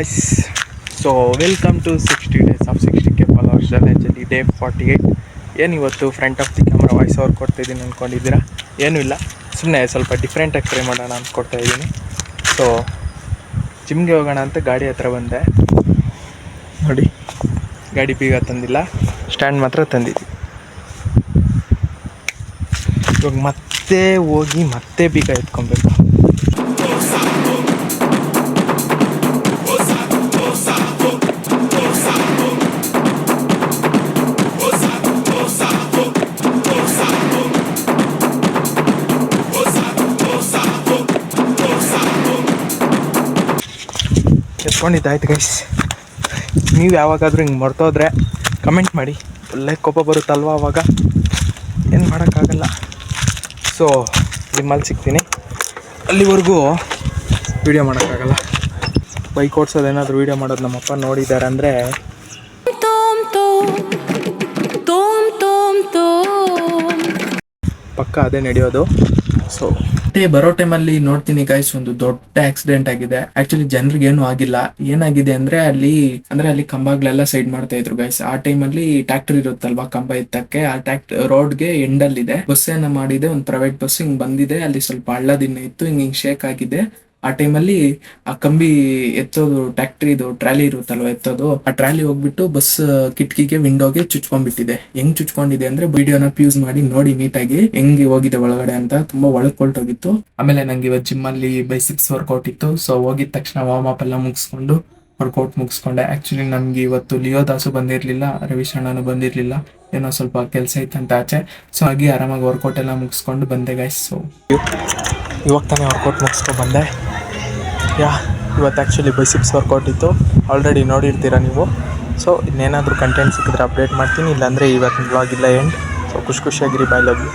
Guys, so welcome to 60 days of 60K followers ಚಾಲೆಂಜಲ್ಲಿ day 48. ಏನು ಇವತ್ತು front of the camera voice over ಕೊಡ್ತಾಯಿದ್ದೀನಿ ಅಂದ್ಕೊಂಡಿದ್ದೀರಾ? ಏನೂ ಇಲ್ಲ, ಸುಮ್ಮನೆ ಸ್ವಲ್ಪ ಡಿಫ್ರೆಂಟಾಗಿ ಟ್ರೈ ಮಾಡೋಣ ಅಂದ್ಕೊಡ್ತಾಯಿದ್ದೀನಿ. ಸೊ ಜಿಮ್ಗೆ ಹೋಗೋಣ ಅಂತ ಗಾಡಿ ಹತ್ರ ಬಂದೆ. ನೋಡಿ, ಗಾಡಿ ಬೀಗ ತಂದಿಲ್ಲ, ಸ್ಟ್ಯಾಂಡ್ ಮಾತ್ರ ತಂದಿದ್ದೆ. ಇವಾಗ ಮತ್ತೆ ಹೋಗಿ ಮತ್ತೆ ಬೀಗ ಎತ್ಕೊಬೇಕು. ಎತ್ಕೊಂಡಿದ್ದಾಯ್ತು ಗೈಸ್. ನೀವು ಯಾವಾಗಾದರೂ ಹಿಂಗೆ ಮರ್ತೋದ್ರೆ ಕಮೆಂಟ್ ಮಾಡಿ, ಒಳ್ಳೆ ಕೋಪ ಬರುತ್ತಲ್ವ ಅವಾಗ, ಏನು ಮಾಡೋಕ್ಕಾಗಲ್ಲ. ಸೊ ನಿಮ್ಮಲ್ಲಿ ಸಿಗ್ತೀನಿ, ಅಲ್ಲಿವರೆಗೂ ವೀಡಿಯೋ ಮಾಡೋಕ್ಕಾಗಲ್ಲ. ಬೈಕ್ ಓಡಿಸೋದೇನಾದರೂ ವೀಡಿಯೋ ಮಾಡೋದು ನಮ್ಮಪ್ಪ ನೋಡಿದ್ದಾರೆ ಅಂದರೆ ಪಕ್ಕ ಅದೇ ನಡೆಯೋದು. ಸೊ ಬರೋ ಟೈಮಲ್ಲಿ ನೋಡ್ತೀನಿ ಗೈಸ್, ಒಂದು ದೊಡ್ಡ ಆಕ್ಸಿಡೆಂಟ್ ಆಗಿದೆ. ಆಕ್ಚುಲಿ ಜನರಿಗೆ ಏನು ಆಗಿಲ್ಲ. ಏನಾಗಿದೆ ಅಂದ್ರೆ ಅಲ್ಲಿ ಕಂಬಗಳೆಲ್ಲ ಸೈಡ್ ಮಾಡ್ತಾ ಇದ್ರು ಗೈಸ್. ಆ ಟೈಮಲ್ಲಿ ಟ್ರ್ಯಾಕ್ಟರ್ ಇರುತ್ತಲ್ವಾ ಕಂಬ ಎತ್ತಕ್ಕೆ, ಆ ರೋಡ್ಗೆ ಎಂಡಲ್ಲಿದೆ. ಬಸ್ ಏನ ಮಾಡಿದೆ, ಒಂದು ಪ್ರೈವೇಟ್ ಬಸ್ ಹಿಂಗ್ ಬಂದಿದೆ, ಅಲ್ಲಿ ಸ್ವಲ್ಪ ಹಳ್ಳದಿನ್ನ ಇತ್ತು, ಹಿಂಗ್ ಶೇಕ್ ಆಗಿದೆ. ಆ ಟೈಮಲ್ಲಿ ಆ ಕಂಬಿ ಎತ್ತೋದು ಟ್ರ್ಯಾಕ್ಟ್ರಿದು ಟ್ರಾಲಿ ಇರುತ್ತಲ್ವ ಎತ್ತೋದು, ಆ ಟ್ರಾಲಿ ಹೋಗ್ಬಿಟ್ಟು ಬಸ್ ಕಿಟಕಿಗೆ ವಿಂಡೋಗೆ ಚುಚ್ಕೊಂಡ್ಬಿಟ್ಟಿದೆ. ಹೆಂಗ್ ಚುಚ್ಕೊಂಡಿದೆ ಅಂದ್ರೆ ವಿಡಿಯೋನ ಯೂಸ್ ಮಾಡಿ ನೋಡಿ ನೀಟಾಗಿ ಹೆಂಗೆ ಹೋಗಿದೆ ಒಳಗಡೆ ಅಂತ. ತುಂಬಾ ಒಳಗ್ ಕೊಲ್ಟೋಗಿತ್ತು. ಆಮೇಲೆ ನಂಗೆ ಇವತ್ತು ಜಿಮ್ ಅಲ್ಲಿ ಬೈಸಿಪ್ಸ್ ವರ್ಕೌಟ್ ಇತ್ತು. ಸೊ ಹೋಗಿದ ತಕ್ಷಣ ವಾರ್ಮ್ ಅಪ್ ಎಲ್ಲ ಮುಗಿಸ್ಕೊಂಡು ವರ್ಕೌಟ್ ಮುಗಿಸ್ಕೊಂಡೆ. ಆಕ್ಚುಲಿ ನಮ್ಗೆ ಇವತ್ತು ಲಿಯೋ ದಾಸು ಬಂದಿರ್ಲಿಲ್ಲ, ರವಿಶಣ್ಣನು ಬಂದಿರ್ಲಿಲ್ಲ, ಏನೋ ಸ್ವಲ್ಪ ಕೆಲಸ ಇತ್ತಂತ ಆಚೆ. ಸೊ ಹಾಗೆ ಆರಾಮಾಗಿ ವರ್ಕೌಟ್ ಎಲ್ಲ ಮುಗಿಸ್ಕೊಂಡು ಬಂದೆ ಗೈಸ್. ಸೊ ಇವಾಗ ತಾನೇ ವರ್ಕೌಟ್ ಮುಗಿಸ್ಕೊಂಡು ಬಂದೆ. ಇವತ್ತು ಆ್ಯಕ್ಚುಲಿ ಬೈಸಿಪ್ಸ್ ವರ್ಕೌಟ್ ಇತ್ತು, ಆಲ್ರೆಡಿ ನೋಡಿರ್ತೀರ ನೀವು. ಸೊ ಇನ್ನೇನಾದರೂ ಕಂಟೆಂಟ್ ಸಿಕ್ಕಿದ್ರೆ ಅಪ್ಡೇಟ್ ಮಾಡ್ತೀನಿ, ಇಲ್ಲಾಂದರೆ ಇವತ್ತಿನ ವ್ಲಾಗ್ ಇಲ್ಲ ಎಂಡ್. ಸೊ ಖುಷಿಯಾಗಿರಿ, ಬೈ, ಲವ್ ಯು.